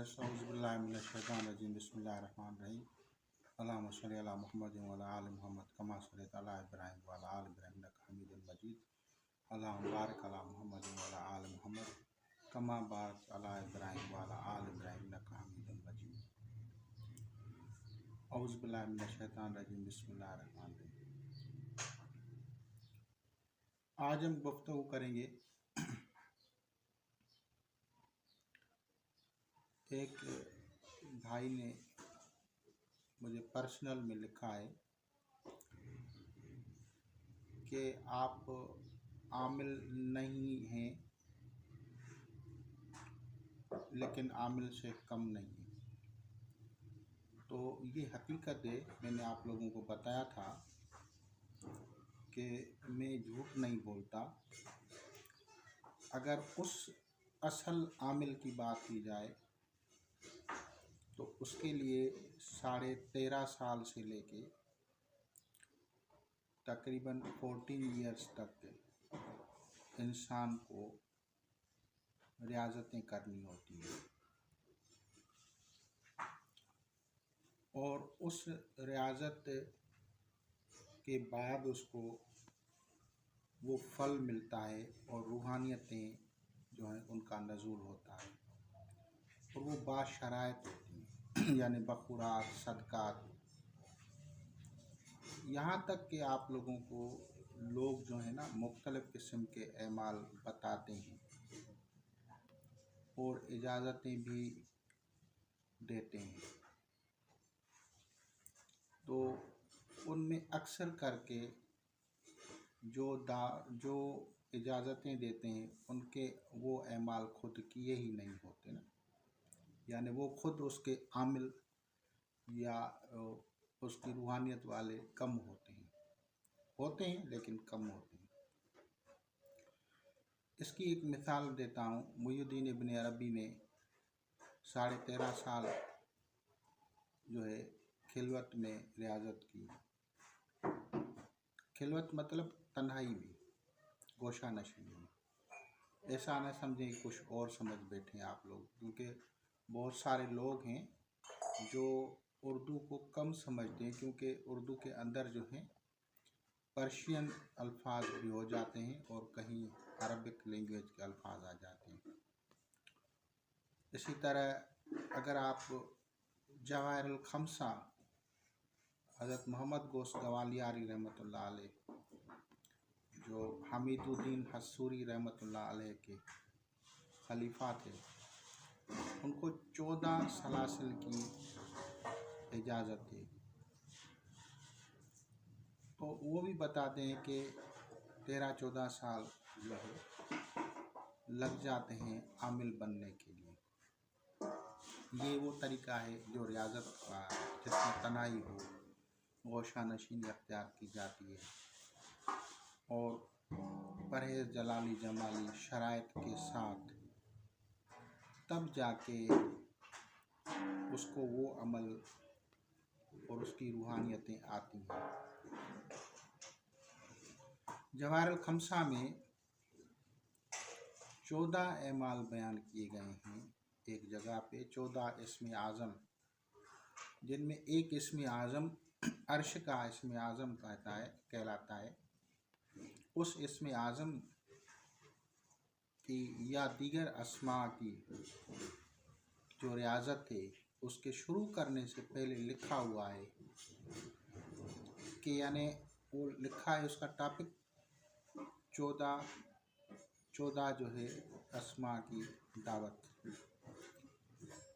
औज़ुबिल्लाहिमिनश्शैतानिर्रजीम बिस्मिल्लाहिर्रहमानिर्रहीम अल्लाहुम्मा सल्लि अला मुहम्मदिन व अला आलि मुहम्मद कमा सल्लैता अला इब्राहीम व अला आलि इब्राहीम इन्नका हमीदुम मजीद अल्लाहुम्मा बारिक अला मुहम्मदिन व अला आलि मुहम्मद कमा बारकता अला इब्राहीम व अला आलि इब्राहीम इन्नका हमीदुम मजीद औज़ुबिल्लाहिमिनश्शैतानिर्रजीम बिस्मिल्लाहिर्रहमानिर्रहीम। आज हम गुफ्तगू करेंगे एक भाई ने मुझे पर्सनल में लिखा है कि आप आमिल नहीं हैं लेकिन आमिल से कम नहीं हैं। तो ये हकीकत है, मैंने आप लोगों को बताया था कि मैं झूठ नहीं बोलता। अगर उस असल आमिल की बात की जाए तो उसके लिए 13.5 साल से लेके तकरीबन 14 ईयर्स तक इंसान को रियाज़तें करनी होती हैं और उस रियाज़त के बाद उसको वो फल मिलता है और रूहानियतें जो हैं उनका नज़ूल होता है और वो बाशराइत होती हैं यानी बखुरात, सदक़ात। यहाँ तक कि आप लोगों को लोग जो है ना मुख्तलिफ़ किस्म के एमाल बताते हैं और इजाज़तें भी देते हैं। तो उनमें अक्सर करके जो इजाज़तें देते हैं उनके वो एमाल खुद किए ही नहीं होते ना, यानी वो खुद उसके आमिल या उसकी रूहानियत वाले कम होते हैं लेकिन कम होते हैं। इसकी एक मिसाल देता हूँ। मुहिउद्दीन इब्न अरबी ने 13.5 साल जो है खिलवत में रियाज़त की। खिलवत मतलब तन्हाई में, गोशा नशीनी में। ऐसा न समझें कुछ और समझ बैठे आप लोग, क्योंकि बहुत सारे लोग हैं जो उर्दू को कम समझते हैं, क्योंकि उर्दू के अंदर जो है पर्शियन अल्फाज भी हो जाते हैं और कहीं अरबिक लैंग्वेज के अल्फाज आ जाते हैं। इसी तरह अगर आप जवाहिरुल खमसा हज़रत मोहम्मद गौस गवालियारी रहमतुल्लाह अलैह, जो हमीदुद्दीन हसूरी रहमतुल्लाह अलैह के खलीफा थे, उनको 14 सलासिल की इजाज़त थी। तो वो भी बताते हैं कि 13-14 साल जो है लग जाते हैं आमिल बनने के लिए। ये वो तरीका है जो रियाज़त का, जिसमें तनाई हो, गोशा नशीनी अख्तियार की जाती है और परहेज़ जलाली जमाली शराइत के साथ, तब जाके उसको वो अमल और उसकी रूहानियतें आती हैं। जवाहिरुल खमसा में 14 एमाल बयान किए गए हैं एक जगह पे, 14 इस्म आज़म, जिनमें एक इस्म आज़म अर्श का इस्म आज़म कहलाता है। उस इस्म आज़म की या दीगर अस्मा की जो रियाज़त है उसके शुरू करने से पहले लिखा हुआ है कि, यानी वो लिखा है, उसका टॉपिक 14 जो है अस्मा की दावत।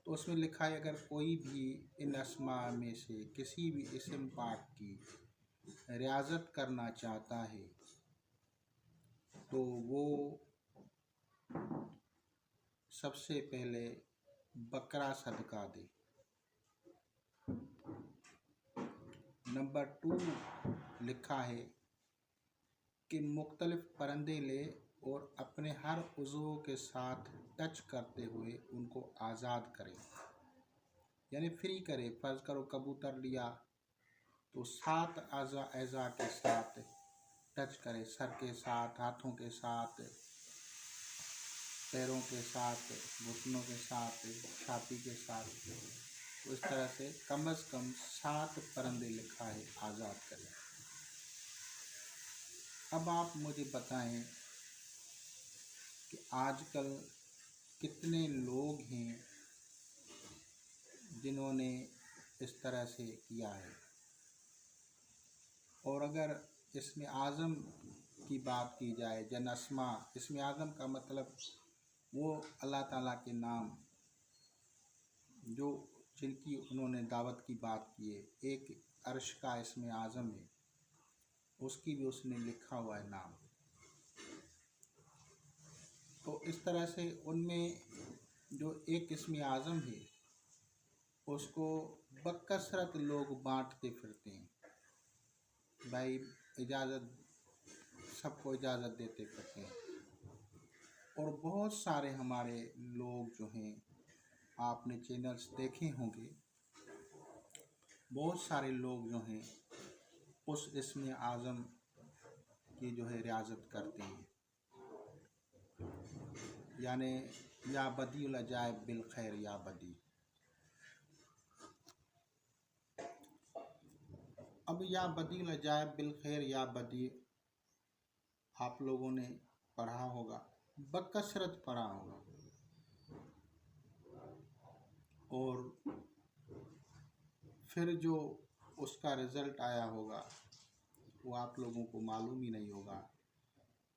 तो उसमें लिखा है अगर कोई भी इन अस्मा में से किसी भी इस्म पाक की रियाज़त करना चाहता है तो वो सबसे पहले बकरा सदका दे। नंबर 2 लिखा है कि मुख्तलिफ परंदे ले और अपने हर उज़्व के साथ टच करते हुए उनको आज़ाद करे, यानी फ्री करे। फ़र्ज़ करो कबूतर लिया तो 7 अज़ा के साथ टच करे, सर के साथ, हाथों के साथ, पैरों के साथ, घुटनों के साथ, छाती के साथ, तो इस तरह से कम से कम 7 परिंदे लिखा है आज़ाद करें। अब आप मुझे बताएं कि आजकल कितने लोग हैं जिन्होंने इस तरह से किया है। और अगर इसमें आज़म की बात की जाए, जनअस्मा, इसमें आज़म का मतलब वो अल्लाह ताला के नाम जो जिनकी उन्होंने दावत की बात की है। एक अर्श का इसमें आज़म है, उसकी भी उसने लिखा हुआ है नाम। तो इस तरह से उनमें जो एक इसमें आज़म है उसको बकसरत लोग बांटते फिरते हैं। भाई इजाज़त, सबको इजाज़त देते फिरते हैं। और बहुत सारे हमारे लोग जो हैं, आपने चैनल्स देखे होंगे, बहुत सारे लोग जो हैं उस इसमें आज़म की जो है रियाजत करते हैं, यानी या बदीउल अजायब बिल खैर या बदी। अब या बदीउल अजायब बिल खैर या बदी आप लोगों ने पढ़ा होगा, बकसरत पढ़ा होगा, और फिर जो उसका रिज़ल्ट आया होगा वो आप लोगों को मालूम ही नहीं होगा।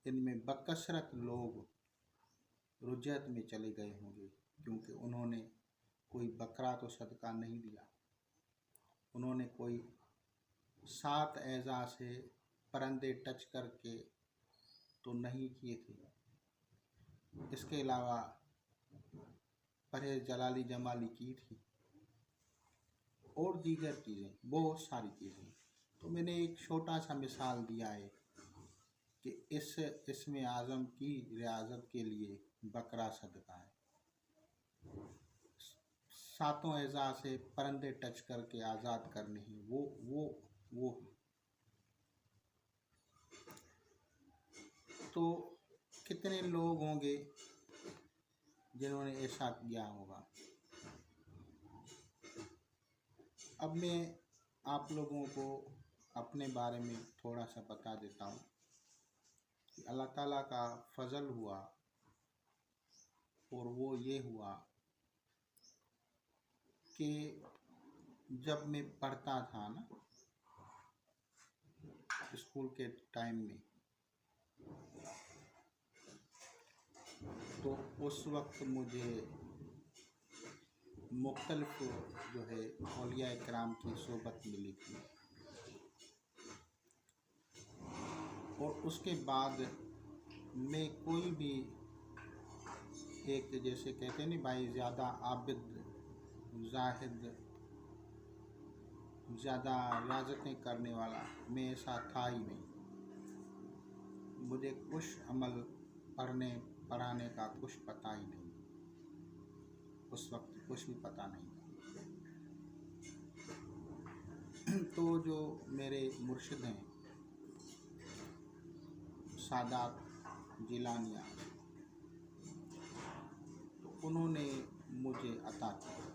इनमें बकसरत लोग रुजत में चले गए होंगे, क्योंकि उन्होंने कोई बकरा तो सदका नहीं दिया, उन्होंने कोई 7 एज़ा से परिंदे टच करके तो नहीं किए थे। इसके अलावा परहेज़ जलाली जमाली की थी और दीगर चीज़ें, बहुत सारी चीज़ें। तो मैंने एक छोटा सा मिसाल दिया है कि इसमें आज़म की रियाजत के लिए बकरा सदका है। 7 एज़ा से परिंदे टच करके आज़ाद करने हैं, वो तो कितने लोग होंगे जिन्होंने ऐसा किया होगा। अब मैं आप लोगों को अपने बारे में थोड़ा सा बता देता हूँ कि अल्लाह ताला का फजल हुआ, और वो ये हुआ कि जब मैं पढ़ता था ना स्कूल के टाइम में, तो उस वक्त मुझे मुख्तलिफ जो है औलिया इकराम की सोबत मिली थी। और उसके बाद मैं कोई भी एक, जैसे कहते हैं ना भाई, ज़्यादा आबिद, जाहिद, ज़्यादा रियाजतें करने वाला, मैं ऐसा था ही नहीं। मुझे कुछ अमल पढ़ने पढ़ाने का कुछ पता ही नहीं, उस वक्त कुछ भी पता नहीं था। तो जो मेरे मुर्शिद हैं सादात जिलानिया, तो उन्होंने मुझे अता किया।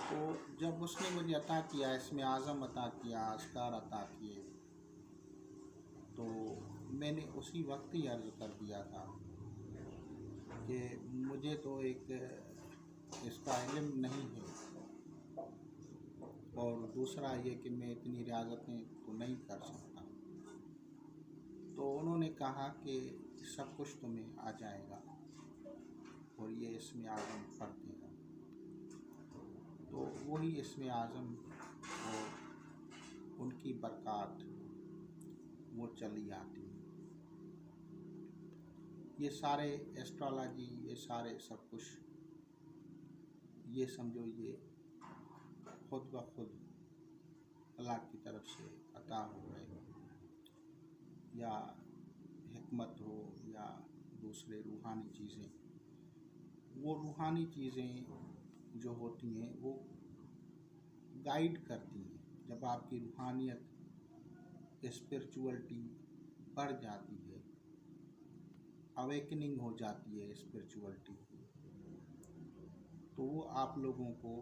तो जब उसने मुझे अता किया, इसमें आज़म अता किया, अस्कार अता किए, तो मैंने उसी वक्त ही अर्ज़ कर दिया था कि मुझे तो एक इसका इल्म नहीं है, और दूसरा ये कि मैं इतनी रियाजतें तो नहीं कर सकता। तो उन्होंने कहा कि सब कुछ तुम्हें आ जाएगा, और ये इसमें आज़म पढ़ देगा। तो वही इसमें आज़म और उनकी बरक़ात वो चली आती है। ये सारे एस्ट्रोलॉजी, ये सारे सब कुछ, ये समझो ये खुद ब खुद अल्लाह की तरफ से अता हो गए, या हिकमत हो या दूसरे रूहानी चीज़ें। वो रूहानी चीज़ें जो होती हैं वो गाइड करती हैं। जब आपकी रूहानियत, स्पिरिचुअलिटी बढ़ जाती है, अवेकनिंग हो जाती है स्पिरिचुअलिटी की, तो वो आप लोगों को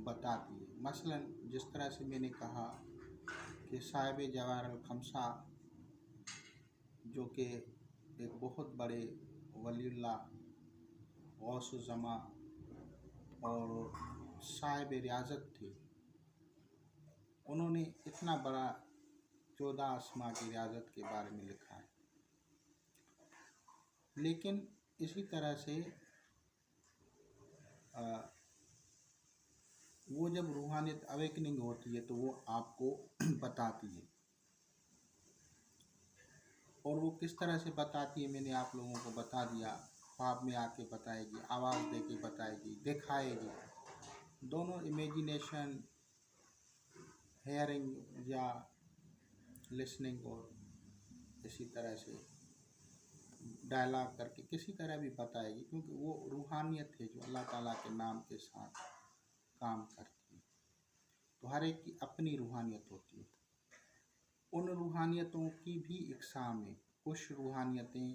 बताती है। मसलन जिस तरह से मैंने कहा कि साहिब जवाहर अल खमसा जो कि एक बहुत बड़े वलीउल्लाह गौस ज़मा और साहिब रियाजत थे, उन्होंने इतना बड़ा 14 आसमां की रियाजत के बारे में लिखा है। लेकिन इसी तरह से वो जब रूहानियत अवेकनिंग होती है तो वो आपको बताती है, और वो किस तरह से बताती है मैंने आप लोगों को बता दिया। ख्वाब में आके बताएगी, आवाज़ दे के बताएगी, दिखाएगी। दोनों इमेजिनेशन, हेयरिंग या लिसनिंग, और इसी तरह से डायलॉग करके किसी तरह भी बताएगी, क्योंकि वो रूहानियत है जो अल्लाह ताला के नाम के साथ काम करती है। तो हर एक की अपनी रूहानियत होती है। उन रूहानियतों की भी इकसाम है। कुछ रूहानियतें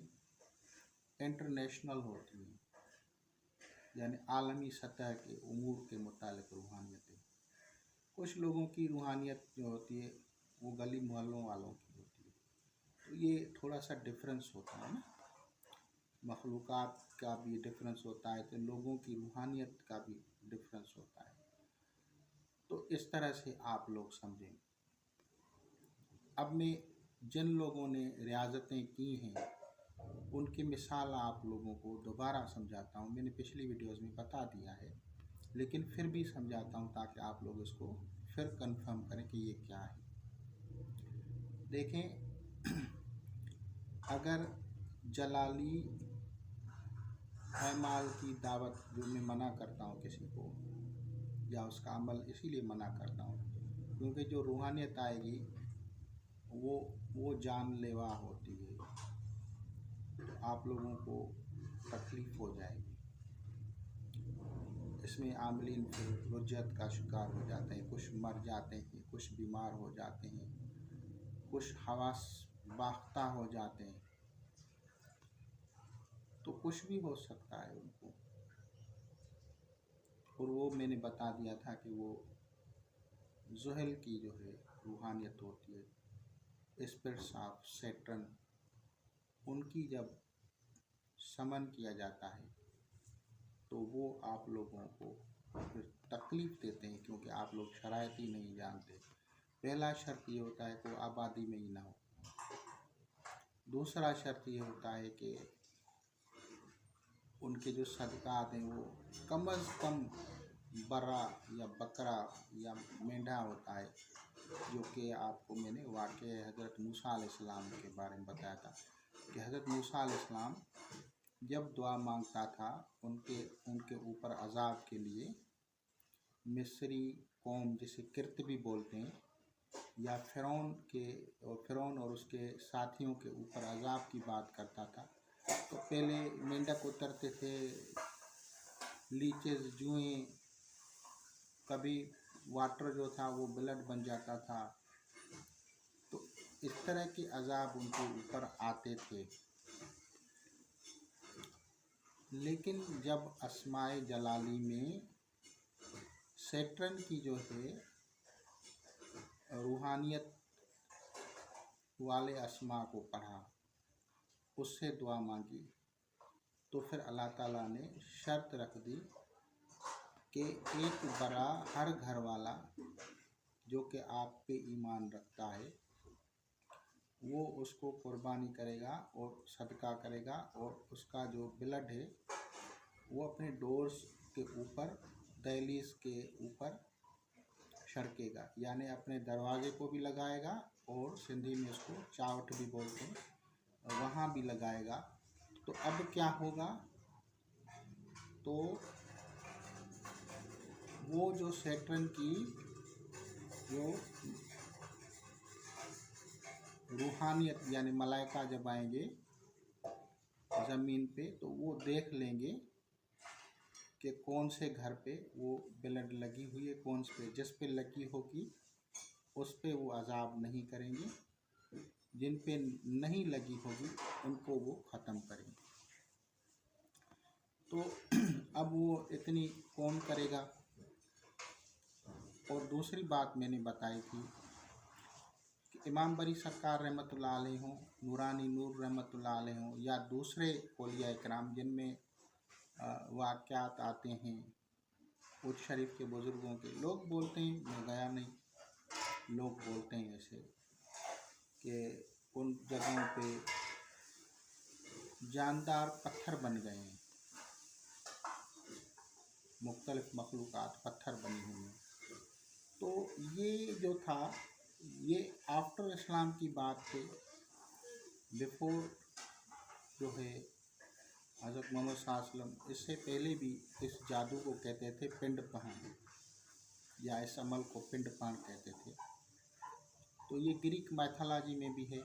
इंटरनेशनल होती हैं, यानी आलमी सतह के उमूर के मुतालिक रूहानियतें। कुछ लोगों की रूहानियत जो होती है वो गली मोहल्लों वालों की होती है। तो ये थोड़ा सा डिफरेंस होता है ना, मखलूक़ात का भी डिफरेंस होता है, तो लोगों की रूहानियत का भी डिफरेंस होता है। तो इस तरह से आप लोग समझें। अब मैं जिन लोगों ने रियाजतें की हैं उनकी मिसाल आप लोगों को दोबारा समझाता हूँ। मैंने पिछली वीडियोज़ में बता दिया है, लेकिन फिर भी समझाता हूँ ताकि आप लोग इसको फिर कंफर्म करें कि ये क्या है। देखें, अगर जलाली ऐमाल की दावत जो मैं मना करता हूँ किसी को, या उसका अमल इसीलिए मना करता हूँ क्योंकि जो रूहानियत आएगी वो जानलेवा होती है, तो आप लोगों को तकलीफ़ हो जाएगी। इसमें आमलीन फिर रुज्जत का शिकार हो जाते हैं, कुछ मर जाते हैं, कुछ बीमार हो जाते हैं, कुछ हवास बाख्ता हो जाते हैं, तो कुछ भी हो सकता है उनको। और वो मैंने बता दिया था कि वो ज़ुहल की जो है रूहानियत होती है, स्पिरिट्स ऑफ सैटर्न, उनकी जब समन किया जाता है तो वो आप लोगों को फिर तकलीफ़ देते हैं, क्योंकि आप लोग शराइत ही नहीं जानते। पहला शर्त ये होता है कि वो आबादी में ही ना हो। दूसरा शर्त ये होता है कि उनके जो सदक़ात हैं वो कम अज़ कम बर्रा या बकरा या मेंढा होता है, जो कि आपको मैंने वाक़े हज़रत मूसा अलैहिस्सलाम के बारे में बताया था कि हज़रत मूसा अलैहिस्सलाम जब दुआ मांगता था उनके ऊपर अज़ाब के लिए, मिस्री कौम जिसे किर्त भी बोलते हैं, या फ़िरौन और उसके साथियों के ऊपर अज़ाब की बात करता था, तो पहले मेंढक उतरते थे, लीचेस, जुएँ, कभी वाटर जो था वो ब्लड बन जाता था। तो इस तरह के अज़ाब उनके ऊपर आते थे। लेकिन जब अस्माए जलाली में सैटर्न की जो है रूहानियत वाले अस्मा को पढ़ा, उससे दुआ मांगी, तो फिर अल्लाह ताला ने शर्त रख दी कि एक बरा हर घर वाला जो कि आप पे ईमान रखता है वो उसको कुर्बानी करेगा और सदका करेगा, और उसका जो ब्लड है वो अपने डोर्स के ऊपर, दहलीज के ऊपर छड़केगा, यानी अपने दरवाजे को भी लगाएगा, और सिंधी में उसको चावट भी बोलते हैं, वहाँ भी लगाएगा। तो अब क्या होगा, तो वो जो सैटर्न की जो रूहानियत यानी मलाइका जब आएंगे ज़मीन पे, तो वो देख लेंगे कि कौन से घर पे वो ब्लड लगी हुई है, कौन से पे, जिस पे लगी होगी उस पे वो अज़ाब नहीं करेंगे, जिन पे नहीं लगी होगी उनको वो ख़त्म करेंगे। तो अब वो इतनी कौन करेगा। और दूसरी बात मैंने बताई थी कि इमाम बरी सरकार रहमतुल्लाह अलैह हों, नूरानी नूर रहमतुल्लाह अलैह हों, या दूसरे औलिया इकराम जिनमें वाक़यात आते हैं उस शरीफ के बुज़ुर्गों के, लोग बोलते हैं, मैं गया नहीं, लोग बोलते हैं ऐसे कि उन जगहों पे जानदार पत्थर बन गए हैं, मुख्तलिफ मखलूक़ात पत्थर बनी हुई हैं। तो ये जो था ये आफ्टर इस्लाम की बात थी। बिफोर जो है हज़रत मोहम्मद सल्लल्लाहु अलैहि वसल्लम, इससे पहले भी इस जादू को कहते थे पिंड पहन, या इस अमल को पिंड पहन कहते थे। तो ये ग्रीक मैथोलॉजी में भी है,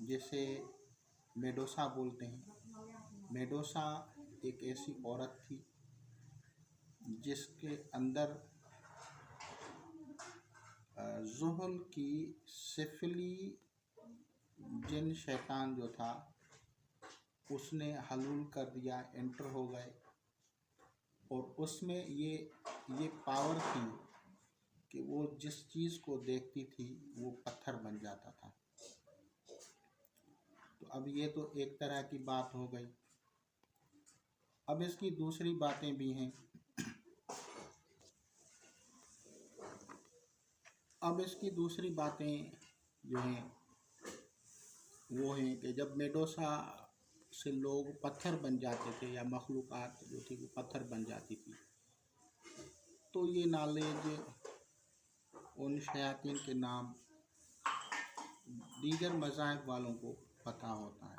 जिसे मेडोसा बोलते हैं। मेडोसा एक ऐसी औरत थी जिसके अंदर ज़ुहल की सिफिली जिन शैतान जो था उसने हलूल कर दिया, एंटर हो गए, और उसमें ये पावर थी कि वो जिस चीज़ को देखती थी वो पत्थर बन जाता था। तो अब ये तो एक तरह की बात हो गई। अब इसकी दूसरी बातें भी हैं। अब इसकी दूसरी बातें जो हैं वो हैं कि जब मेडोसा से लोग पत्थर बन जाते थे, या मखलूक़ात जो थी वो पत्थर बन जाती थी, तो ये नॉलेज उन शयातीन के नाम दीगर मज़ाहिब वालों को पता होता है।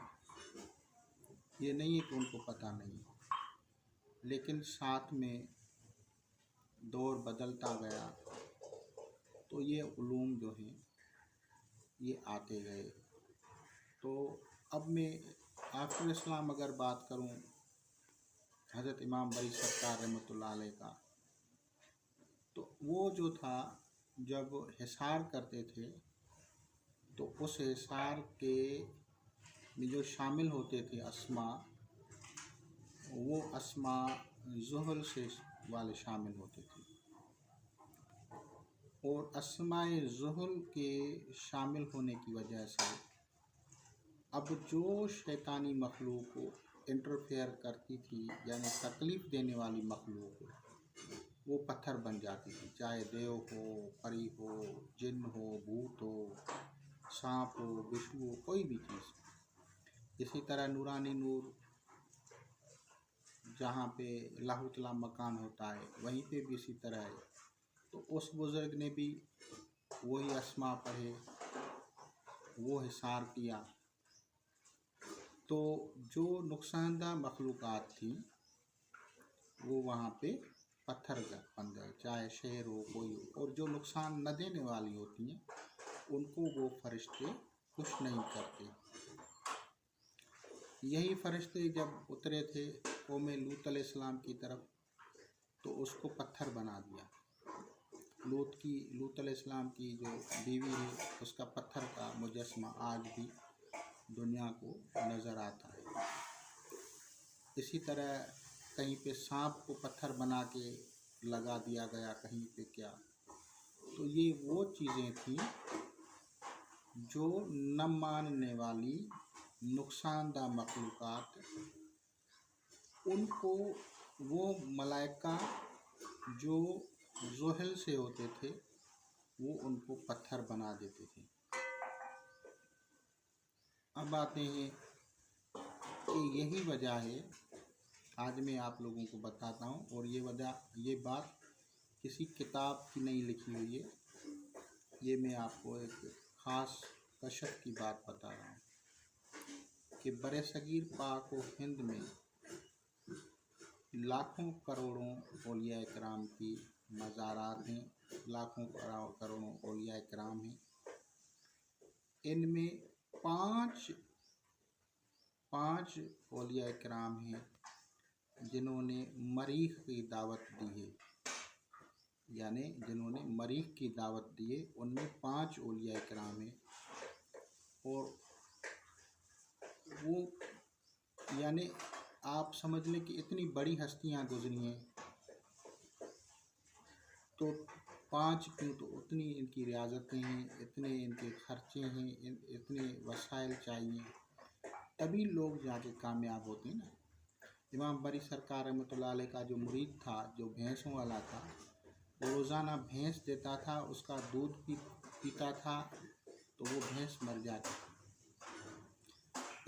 ये नहीं है कि उनको पता नहीं, लेकिन साथ में दौर बदलता गया तो ये उलूम जो हैं ये आते गए। तो अब मैं आफ्टर इस्लाम अगर बात करूं हज़रत इमाम बरी सरकार रहमतुल्लाह अलैह का, तो वो जो था जब हिसार करते थे तो उस हिसार के में जो शामिल होते थे अस्मा, वो अस्मा ज़ुहल से वाले शामिल होते थे। और अस्माए ज़ुहल के शामिल होने की वजह से अब जो शैतानी मखलूक इंटरफेयर करती थी, यानी तकलीफ़ देने वाली मखलूक, वो पत्थर बन जाती थी, चाहे देव हो, परी हो, जिन हो, भूत हो, सांप हो, बिच्छू हो, कोई भी चीज़। इसी तरह नूरानी नूर जहाँ पे अल्लाह तआला मकान होता है वहीं पे भी इसी तरह है। तो उस बुज़ुर्ग ने भी वही अस्मा पढ़े, वो हिसार किया, तो जो नुकसानदा मखलूक़ात थी वो वहाँ पे पत्थर बन गए, चाहे शेर हो, कोई हो। और जो नुकसान न देने वाली होती हैं उनको वो फरिश्ते खुश नहीं करते। यही फरिश्ते जब उतरे थे कौम लूत अलैहिस्सलाम की तरफ, तो उसको पत्थर बना दिया। लूत अलैहिस्सलाम की जो बीवी है उसका पत्थर का मुजस्मा आज भी दुनिया को नज़र आता है। इसी तरह कहीं पे सांप को पत्थर बना के लगा दिया गया, कहीं पे क्या। तो ये वो चीज़ें थी जो न मानने वाली नुकसानदा मखलूक़ात, उनको वो मलाइका जो ज़ुहल से होते थे वो उनको पत्थर बना देते थे। अब आते हैं कि यही वजह है, आज मैं आप लोगों को बताता हूँ, और ये बात किसी किताब की नहीं लिखी हुई है, ये मैं आपको एक ख़ास कशफ की बात बता रहा हूँ कि बरसगीर पाक व हिंद में लाखों करोड़ों औलिया इकराम की मज़ारात हैं, लाखों करोड़ों औलिया इकराम हैं। इनमें पाँच औलिया इकराम हैं जिन्होंने मरीख की दावत दी है, यानी जिन्होंने मरीख की दावत दी है, उनमें 5 औलिया इकराम हैं और वो यानी आप समझ लें कि इतनी बड़ी हस्तियां गुजरी हैं, तो 5 क्यों, तो उतनी इनकी रियासतें हैं, इतने इनके खर्चे हैं, इतने वसाइल चाहिए, तभी लोग जाके कामयाब होते हैं ना। इमाम बरी सरकार रहमतुल्लाह अलैह का जो मुरीद था, जो भैंसों वाला था, वो रोज़ाना भैंस देता था, उसका दूध पीता था, तो वो भैंस मर जाती।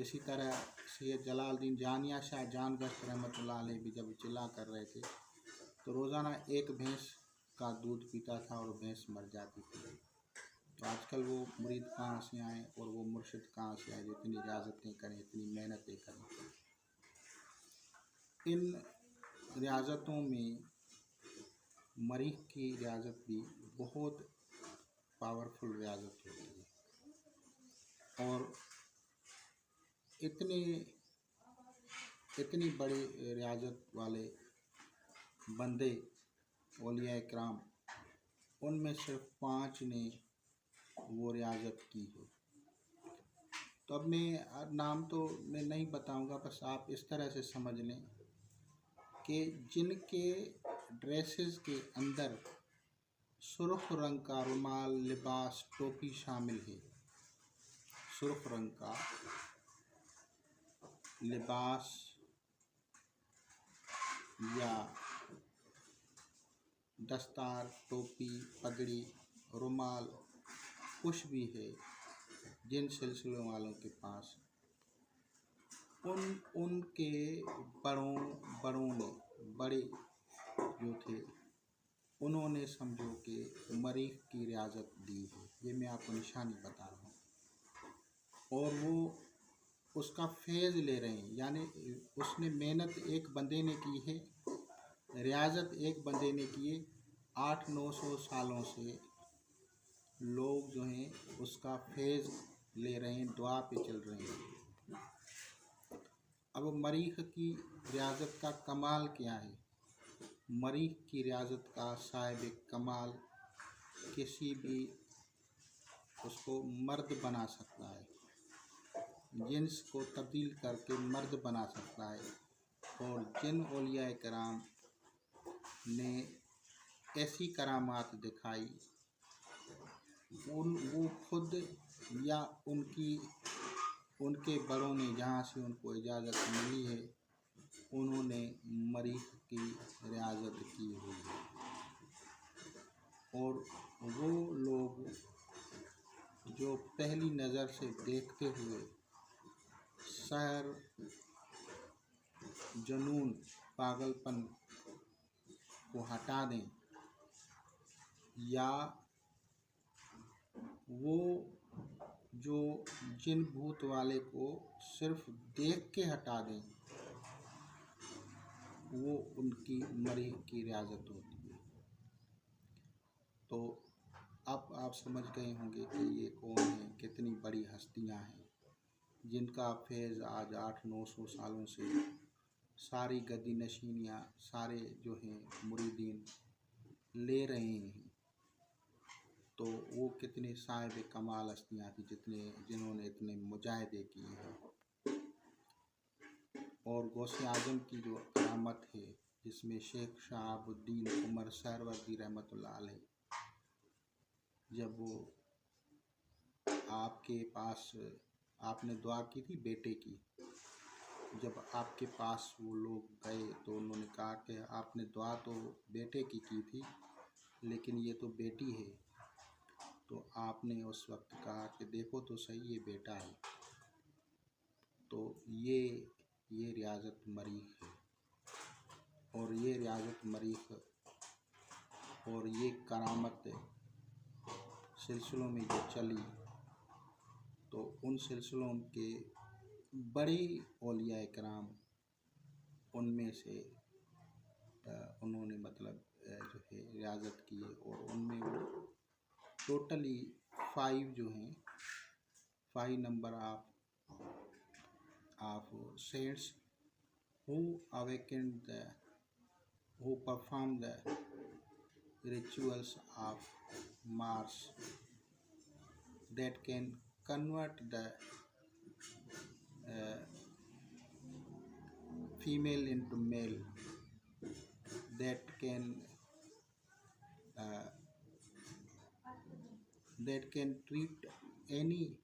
इसी तरह सैयद जलालुद्दीन जानिया शाह जानगश्त रहमतुल्लाह अलैह भी जब चिल्ला कर रहे थे, तो रोज़ाना एक भैंस का दूध पीता था और भैंस मर जाती थी। तो आजकल वो मुरीद कहाँ से आए और वो मुर्शिद कहाँ से आए जो इतनी रियाजतें करें, इतनी मेहनतें करें। इन रियाजतों में मरीख की रियाजत भी बहुत पावरफुल रियाजत होती है, और इतनी बड़ी रियाजत वाले बंदे औलिया इकराम, उनमें सिर्फ 5 ने वो रियाजत की है। तो अब मैं नाम तो मैं नहीं बताऊंगा, बस आप इस तरह से समझ लें कि जिनके ड्रेसेस के अंदर सुर्ख रंग का रुमाल, लिबास, टोपी शामिल है, सुर्ख रंग का लिबास या दस्तार, टोपी, पगड़ी, रुमाल कुछ भी है जिन सिलसिलों वालों के पास, उनके बड़ों ने, बड़े जो थे, उन्होंने समझो कि मरीख की रियाजत दी है। ये मैं आपको निशानी बता रहा हूँ, और वो उसका फैज़ ले रहे हैं, यानी उसने मेहनत एक बंदे ने की है, रियाजत एक बंदे ने की है, 800-900 सालों से लोग जो हैं उसका फैज़ ले रहे हैं, दुआ पे चल रहे हैं। अब मरीख की रियाजत का कमाल क्या है? मरीख की रियाजत का साहिब कमाल किसी भी उसको मर्द बना सकता है, जिन्स को तब्दील करके मर्द बना सकता है। और जिन औलिया कराम ने ऐसी करामात दिखाई, वो खुद या उनके बड़ों ने जहाँ से उनको इजाज़त मिली है, उन्होंने मरीख की रियाजत की हुई है। और वो लोग जो पहली नज़र से देखते हुए शहर, जुनून, पागलपन को हटा दें, या वो जो जिन भूत वाले को सिर्फ देख के हटा दें, वो उनकी मरीख की रियाजत होती है। तो अब आप समझ गए होंगे कि ये कौन है, कितनी बड़ी हस्तियां हैं जिनका फैज़ आज 800-900 सालों से सारी गद्दी नशीनियाँ, सारे जो हैं मुरीदीन ले रहे हैं। तो वो कितने साहिब कमाल हस्तियाँ थी जिन्होंने इतने मुजाहिदे किए हैं। और गौसे आज़म की जो करामत है, जिसमें शेख शहाबुद्दीन उमर सहरवर्दी रहमतुल्लाह अलैह, जब वो आपके पास, आपने दुआ की थी बेटे की, जब आपके पास वो लोग गए तो उन्होंने कहा कि आपने दुआ तो बेटे की थी, लेकिन ये तो बेटी है। तो आपने उस वक्त कहा कि देखो तो सही, ये बेटा है। तो ये रियाजत मरीख है, और ये रियाजत मरीख और ये करामत सिलसिलों में जो चली, तो उन सिलसिलों के बड़े औलिया इकराम, उनमें से उन्होंने मतलब जो है रियाजत की है। और उनमें वो टोटली 5 जो हैं, 5 number of saints who awakened who performed the rituals of Mars that can convert the uh, female into male, that can uh, treat any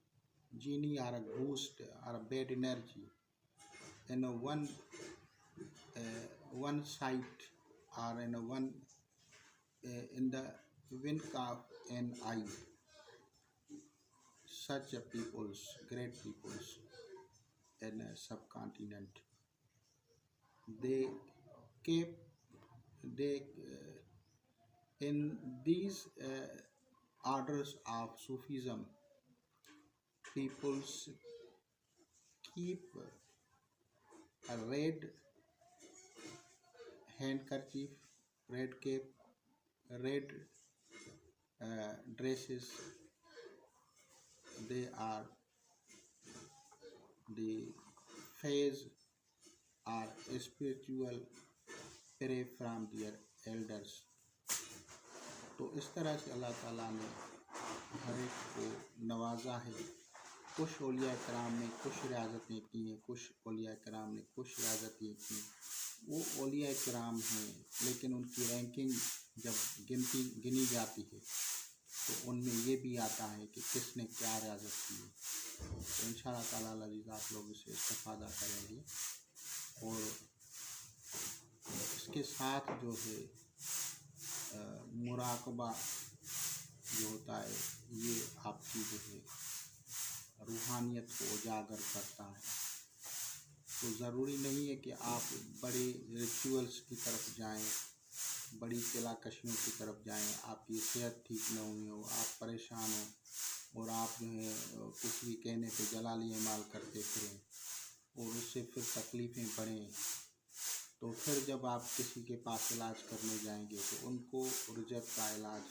genie or a ghost or a bad energy in a one site, or in a one in the wink of an eye. Such a peoples, great peoples in a subcontinent, they keep they in these orders of Sufism, peoples keep a red handkerchief, red cape, red dresses. They are the phase or spiritual pray from their elders. तो इस तरह से अल्लाह ताला ने हर एक को नवाजा है। कुछ औलिया कराम ने कुछ रियाजतें की हैं, कुछ औलिया कराम ने कुछ रियाजतें की। वो औलिया कराम हैं, लेकिन उनकी रैंकिंग जब गिनी जाती है तो उनमें ये भी आता है कि किसने क्या रियाजत की है। तो इंशाअल्लाह ताला अज़ीज़ आप लोग इससे इस्तिफ़ादा करेंगे। और इसके साथ जो है मुराकबा जो होता है, ये आपकी जो है रूहानियत को उजागर करता है। तो ज़रूरी नहीं है कि आप बड़े रिचुअल्स की तरफ जाएं, बड़ी कलाकशियों की तरफ जाएं। आपकी सेहत ठीक न हुई हो, आप परेशान हो और आप जो है किसी के कहने पे जलाली अमाल करते फिरें और उससे फिर तकलीफ़ें बढ़ें, तो फिर जब आप किसी के पास इलाज करने जाएंगे तो उनको रुजक का इलाज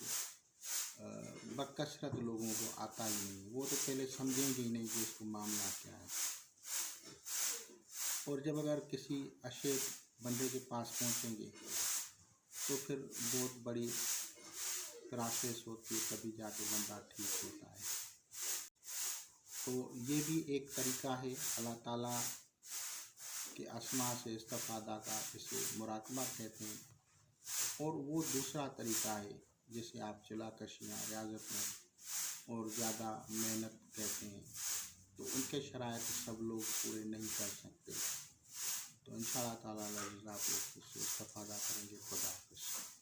बकसरत लोगों को आता ही नहीं। वो तो पहले समझेंगे ही नहीं कि इसको मामला क्या है। और जब अगर किसी अशेक बंदे के पास पहुंचेंगे तो फिर बहुत बड़ी प्रोसेस होती है, तभी जाके बंदा ठीक होता है। तो ये भी एक तरीका है अल्लाह ताला के अस्मा से इस्तिफ़ादा का, जिसे मुराकबा कहते हैं। और वो दूसरा तरीका है जिसे आप चिलाकशियाँ, रियाजत में और ज़्यादा मेहनत कहते हैं। तो उनके शराइत सब लोग पूरे नहीं कर सकते। तो इंशाअल्लाह ताला आप लोग इससे इस्तिफ़ादा करेंगे। खुदा हाफ़िज़।